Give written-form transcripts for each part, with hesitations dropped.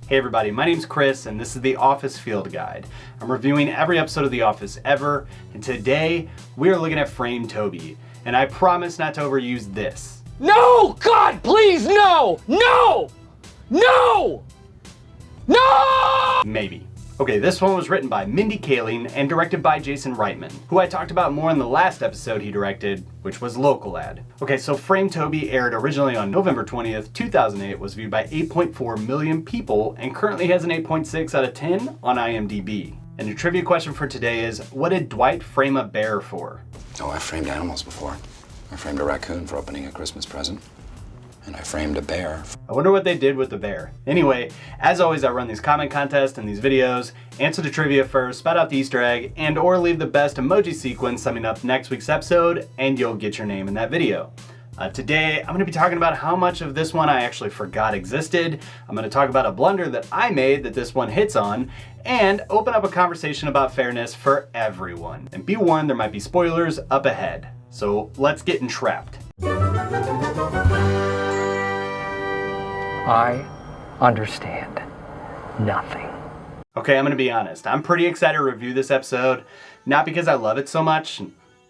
Hey everybody, my name's Chris and this is the Office Field Guide. I'm reviewing every episode of The Office ever, and today we are looking at Frame Toby, and I promise not to overuse this. No! God, please, no! No! No! No! Maybe. Okay, this one was written by Mindy, Kaling and directed by Jason Reitman, who I talked about more in the last episode he directed, which was Local Ad. Okay, so Frame Toby aired originally on November 20th, 2008, was viewed by 8.4 million people, and currently has an 8.6 out of 10 on IMDb. And the trivia question for today is, what did Dwight frame a bear for? Oh, I framed animals before. I framed a raccoon for opening a Christmas present. And I framed a bear. I wonder what they did with the bear. Anyway, as always, I run these comment contests and these videos. Answer the trivia first, spout out the Easter egg, and or leave the best emoji sequence summing up next week's episode, and you'll get your name in that video. Today, I'm gonna be talking about how much of this one I actually forgot existed. I'm gonna talk about a blunder that I made that this one hits on, and open up a conversation about fairness for everyone. And be warned, there might be spoilers up ahead. So let's get entrapped. I understand nothing. Okay, I'm gonna be honest. I'm pretty excited to review this episode, not because I love it so much,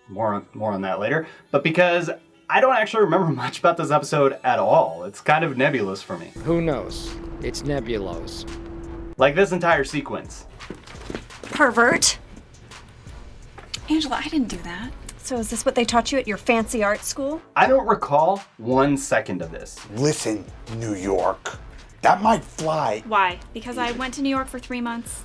more on that later, but because I don't actually remember much about this episode at all. It's kind of nebulous for me. Who knows? It's nebulos. Like this entire sequence. Pervert. Angela, I didn't do that. So is this what they taught you at your fancy art school? I don't recall 1 second of this. Listen, New York, that might fly. Why? Because I went to New York for 3 months.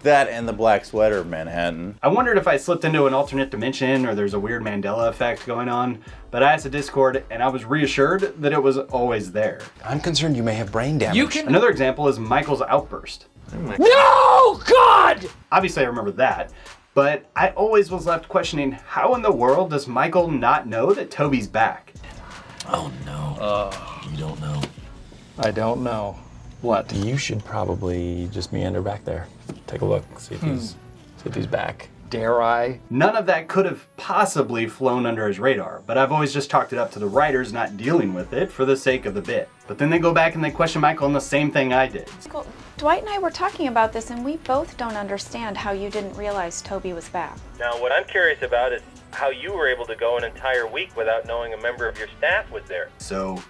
That and the black sweater of Manhattan. I wondered if I slipped into an alternate dimension or there's a weird Mandela effect going on, but I asked the Discord and I was reassured that it was always there. I'm concerned you may have brain damage. Another example is Michael's outburst. No! God! Obviously I remember that, but I always was left questioning, how in the world does Michael not know that Toby's back? Oh no. You don't know. I don't know. What? You should probably just meander back there. Take a look, see if he's back. Dare I? None of that could have possibly flown under his radar, but I've always just chalked it up to the writers not dealing with it for the sake of the bit. But then they go back and they question Michael on the same thing I did. Dwight and I were talking about this, and we both don't understand how you didn't realize Toby was back. Now, what I'm curious about is how you were able to go an entire week without knowing a member of your staff was there. So,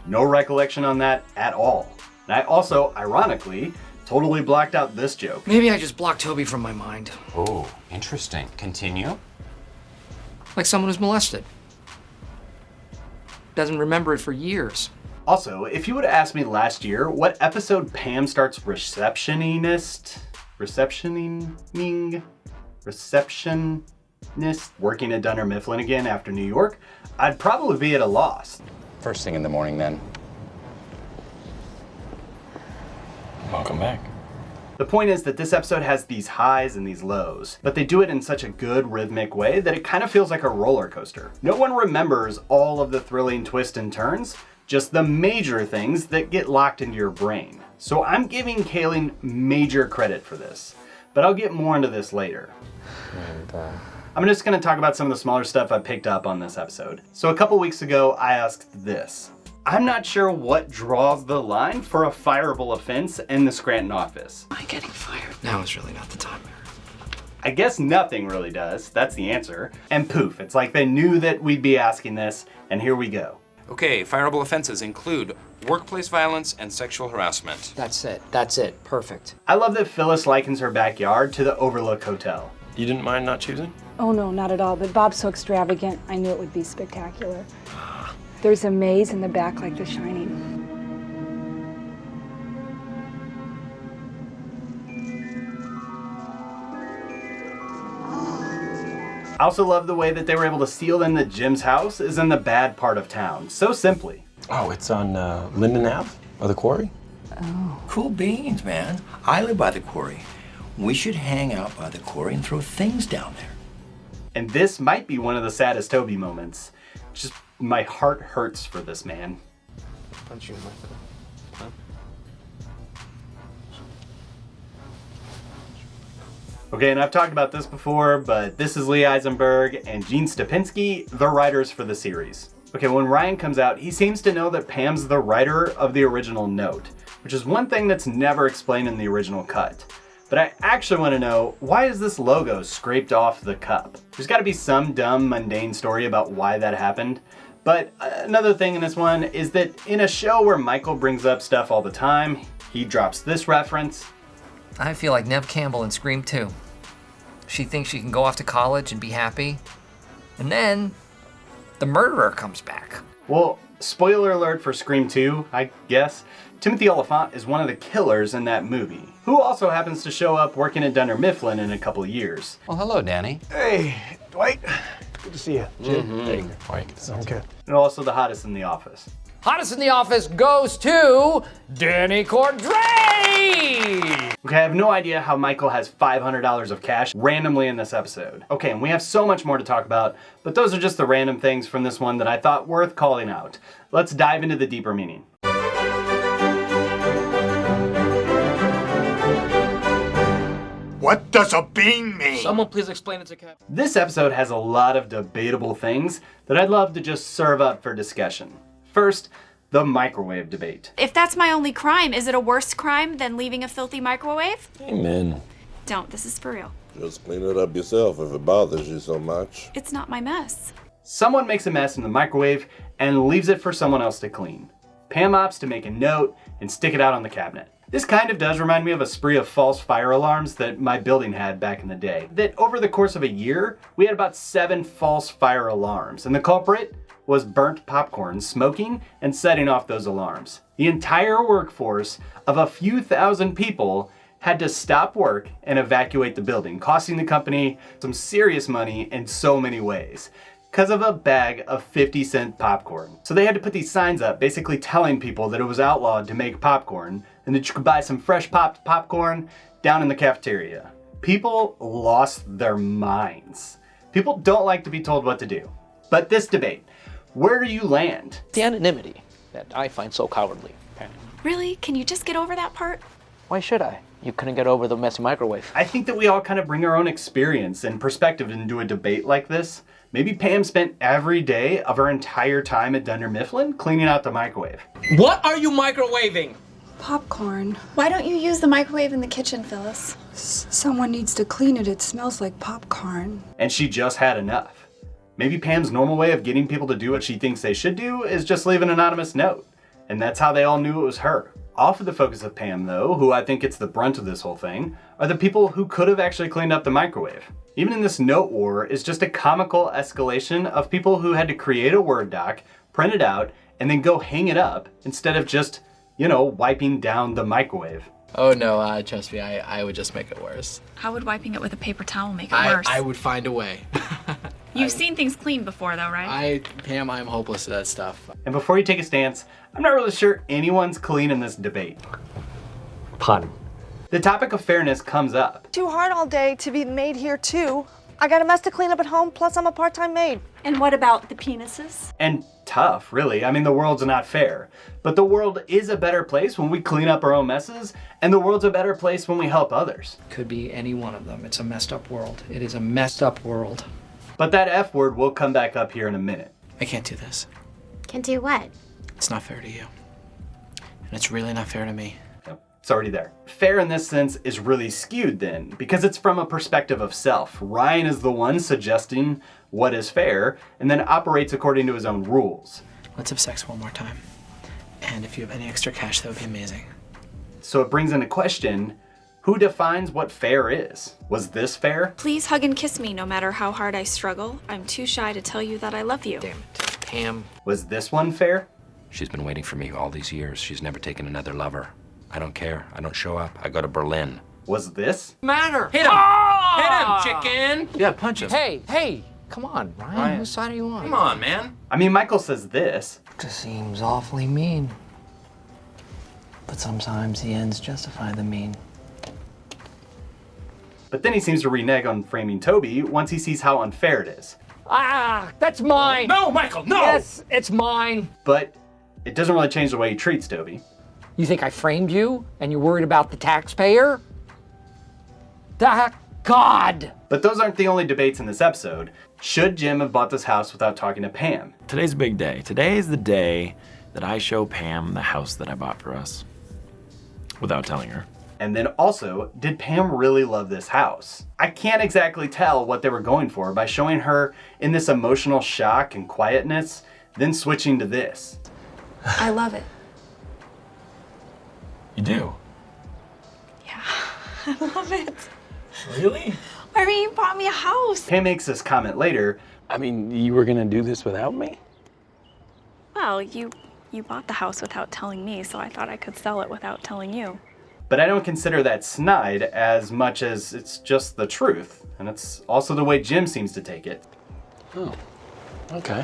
no recollection on that at all. And I also, ironically, totally blocked out this joke. Maybe I just blocked Toby from my mind. Oh, interesting. Continue. Like someone who's molested. Doesn't remember it for years. Also, if you would have asked me last year what episode Pam starts receptionist working at Dunder Mifflin again after New York, I'd probably be at a loss. First thing in the morning then. Welcome back. The point is that this episode has these highs and these lows, but they do it in such a good rhythmic way that it kind of feels like a roller coaster. No one remembers all of the thrilling twists and turns, just the major things that get locked into your brain. So I'm giving Kaling major credit for this, but I'll get more into this later. I'm just gonna talk about some of the smaller stuff I picked up on this episode. So a couple weeks ago, I asked this. I'm not sure what draws the line for a fireable offense in the Scranton office. Am I getting fired? Now is really not the time. I guess nothing really does, that's the answer. And poof, it's like they knew that we'd be asking this, and here we go. Okay, fireable offenses include workplace violence and sexual harassment. That's it, perfect. I love that Phyllis likens her backyard to the Overlook Hotel. You didn't mind not choosing? Oh no, not at all, but Bob's so extravagant, I knew it would be spectacular. There's a maze in the back like The Shining. I also love the way that they were able to seal in that Jim's house is in the bad part of town, so simply. Oh, it's on Linden Ave, by the quarry? Oh. Cool beans, man. I live by the quarry. We should hang out by the quarry and throw things down there. And this might be one of the saddest Toby moments. Just my heart hurts for this man. Punch you in my huh? Okay, and I've talked about this before, but this is Lee Eisenberg and Gene Stupinski, the writers for the series. Okay, when Ryan comes out, he seems to know that Pam's the writer of the original note. which is one thing that's never explained in the original cut. But I actually want to know, why is this logo scraped off the cup? There's got to be some dumb, mundane story about why that happened. But another thing in this one is that in a show where Michael brings up stuff all the time, he drops this reference. I feel like Neve Campbell in Scream 2. She thinks she can go off to college and be happy. And then the murderer comes back. Well, spoiler alert for Scream 2, I guess. Timothy Oliphant is one of the killers in that movie, who also happens to show up working at Dunder Mifflin in a couple of years. Well, hello, Danny. Hey, Dwight. Good to see you. Hey, Dwight. Okay. And also the hottest in the office. Hottest in the office goes to Danny Cordray! Okay, I have no idea how Michael has $500 of cash randomly in this episode. Okay, and we have so much more to talk about, but those are just the random things from this one that I thought worth calling out. Let's dive into the deeper meaning. What does a bean mean? Someone please explain it to Cap. This episode has a lot of debatable things that I'd love to just serve up for discussion. First, the microwave debate. If that's my only crime, is it a worse crime than leaving a filthy microwave? Amen. Don't, this is for real. Just clean it up yourself if it bothers you so much. It's not my mess. Someone makes a mess in the microwave and leaves it for someone else to clean. Pam opts to make a note and stick it out on the cabinet. This kind of does remind me of a spree of false fire alarms that my building had back in the day. That over the course of a year, we had about 7 false fire alarms, and the culprit was burnt popcorn, smoking, and setting off those alarms. The entire workforce of a few thousand people had to stop work and evacuate the building, costing the company some serious money in so many ways, because of a bag of 50-cent popcorn. So they had to put these signs up basically telling people that it was outlawed to make popcorn and that you could buy some fresh popped popcorn down in the cafeteria. People lost their minds. People don't like to be told what to do. But this debate, where do you land? The anonymity that I find so cowardly. Really? Can you just get over that part? Why should I? You couldn't get over the messy microwave. I think that we all kind of bring our own experience and perspective into a debate like this. Maybe Pam spent every day of her entire time at Dunder Mifflin cleaning out the microwave. What are you microwaving? Popcorn. Why don't you use the microwave in the kitchen, Phyllis? Someone needs to clean it. It smells like popcorn. And she just had enough. Maybe Pam's normal way of getting people to do what she thinks they should do is just leave an anonymous note. And that's how they all knew it was her. Off of the focus of Pam, though, who I think gets the brunt of this whole thing, are the people who could have actually cleaned up the microwave. Even in this note war is just a comical escalation of people who had to create a Word doc, print it out, and then go hang it up instead of just, wiping down the microwave. Oh no, trust me, I would just make it worse. How would wiping it with a paper towel make it worse? I would find a way. You've seen things clean before though, right? Pam, I'm hopeless at that stuff. And before you take a stance, I'm not really sure anyone's clean in this debate. Pun. The topic of fairness comes up. Too hard all day to be maid here too. I got a mess to clean up at home, plus I'm a part-time maid. And what about the penises? And tough, really. I mean, the world's not fair. But the world is a better place when we clean up our own messes, and the world's a better place when we help others. Could be any one of them. It's a messed up world. It is a messed up world. But that F word will come back up here in a minute. I can't do this. Can do what? It's not fair to you. And it's really not fair to me. It's already there. Fair in this sense is really skewed then, because it's from a perspective of self. Ryan is the one suggesting what is fair, and then operates according to his own rules. Let's have sex one more time. And if you have any extra cash, that would be amazing. So it brings into question, who defines what fair is? Was this fair? Please hug and kiss me no matter how hard I struggle. I'm too shy to tell you that I love you. Damn it. Pam. Was this one fair? She's been waiting for me all these years. She's never taken another lover. I don't care. I don't show up. I go to Berlin. Was this? Matter. Hit him! Oh! Hit him, chicken! Yeah, punch him. Hey, come on, Ryan. Whose side are you on? Come on, man. I mean, Michael says this. Just seems awfully mean. But sometimes the ends justify the mean. But then he seems to renege on framing Toby once he sees how unfair it is. That's mine! No, Michael, no! Yes, it's mine! But it doesn't really change the way he treats Toby. You think I framed you and you're worried about the taxpayer? God! But those aren't the only debates in this episode. Should Jim have bought this house without talking to Pam? Today's a big day. Today is the day that I show Pam the house that I bought for us. Without telling her. And then also, did Pam really love this house? I can't exactly tell what they were going for by showing her in this emotional shock and quietness, then switching to this. I love it. You do? Yeah, I love it. Really? I mean, you bought me a house. Pam makes this comment later. I mean, you were gonna do this without me? Well, you bought the house without telling me, so I thought I could sell it without telling you. But I don't consider that snide as much as it's just the truth. And it's also the way Jim seems to take it. Oh, okay.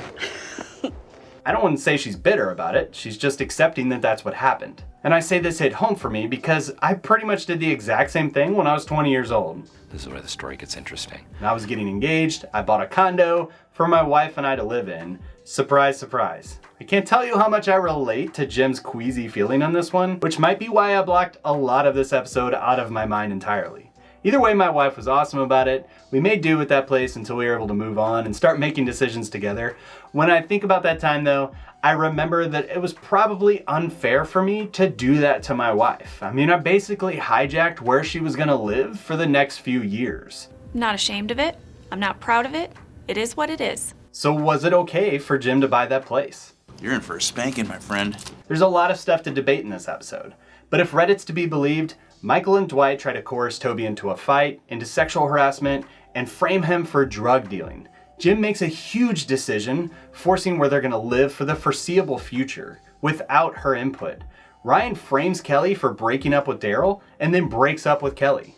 I don't want to say she's bitter about it. She's just accepting that that's what happened. And I say this hit home for me because I pretty much did the exact same thing when I was 20 years old. This is where the story gets interesting. And I was getting engaged. I bought a condo for my wife and I to live in. Surprise, surprise. I can't tell you how much I relate to Jim's queasy feeling on this one, which might be why I blocked a lot of this episode out of my mind entirely. Either way, my wife was awesome about it. We made do with that place until we were able to move on and start making decisions together. When I think about that time though, I remember that it was probably unfair for me to do that to my wife. I mean, I basically hijacked where she was gonna live for the next few years. I'm not ashamed of it. I'm not proud of it. It is what it is. So was it okay for Jim to buy that place? You're in for a spanking, my friend. There's a lot of stuff to debate in this episode. But if Reddit's to be believed, Michael and Dwight try to coerce Toby into a fight, into sexual harassment, and frame him for drug dealing. Jim makes a huge decision, forcing where they're gonna live for the foreseeable future, without her input. Ryan frames Kelly for breaking up with Daryl, and then breaks up with Kelly.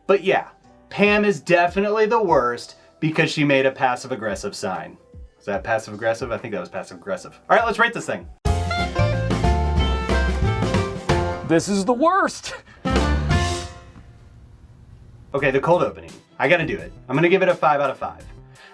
But yeah, Pam is definitely the worst because she made a passive-aggressive sign. Was that passive-aggressive? I think that was passive-aggressive. All right, let's rate this thing. This is the worst. Okay, the cold opening. I gotta do it. I'm gonna give it a 5 out of 5.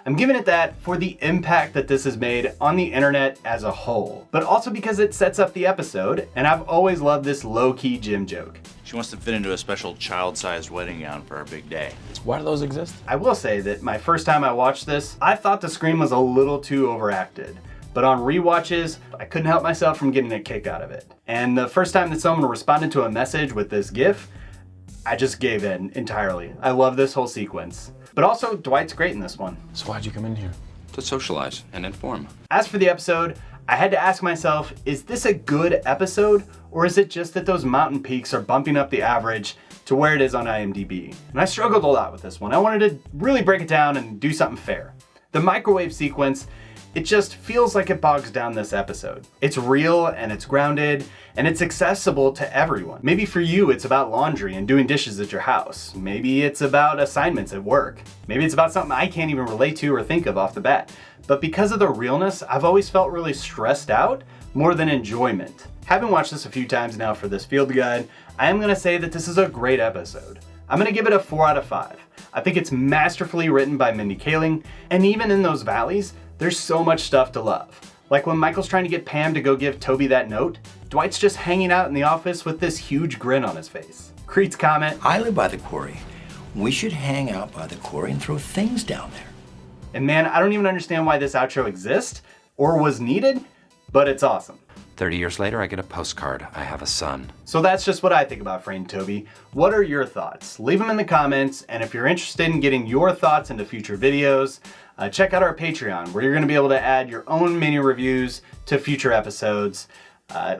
I'm giving it that for the impact that this has made on the internet as a whole, but also because it sets up the episode, and I've always loved this low-key Jim joke. She wants to fit into a special child-sized wedding gown for our big day. Why do those exist? I will say that my first time I watched this, I thought the scream was a little too overacted. But on rewatches, I couldn't help myself from getting a kick out of it. And the first time that someone responded to a message with this GIF, I just gave in entirely. I love this whole sequence. But also, Dwight's great in this one. So why'd you come in here? To socialize and inform. As for the episode, I had to ask myself, is this a good episode? Or is it just that those mountain peaks are bumping up the average to where it is on IMDb? And I struggled a lot with this one. I wanted to really break it down and do something fair. The microwave sequence, it just feels like it bogs down this episode. It's real and it's grounded and it's accessible to everyone. Maybe for you, it's about laundry and doing dishes at your house. Maybe it's about assignments at work. Maybe it's about something I can't even relate to or think of off the bat. But because of the realness, I've always felt really stressed out more than enjoyment. Having watched this a few times now for this field guide, I am gonna say that this is a great episode. I'm gonna give it a 4 out of 5. I think it's masterfully written by Mindy Kaling, and even in those valleys, there's so much stuff to love. Like when Michael's trying to get Pam to go give Toby that note, Dwight's just hanging out in the office with this huge grin on his face. Creed's comment, I live by the quarry. We should hang out by the quarry and throw things down there. And man, I don't even understand why this outro exists or was needed, but it's awesome. 30 years later, I get a postcard. I have a son. So that's just what I think about Framed Toby. What are your thoughts? Leave them in the comments, and if you're interested in getting your thoughts into future videos, check out our Patreon, where you're going to be able to add your own mini reviews to future episodes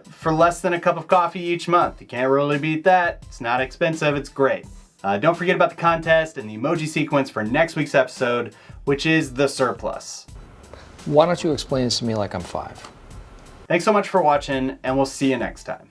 for less than a cup of coffee each month. You can't really beat that. It's not expensive, it's great. Don't forget about the contest and the emoji sequence for next week's episode, which is the surplus. Why don't you explain this to me like I'm 5? Thanks so much for watching, and we'll see you next time.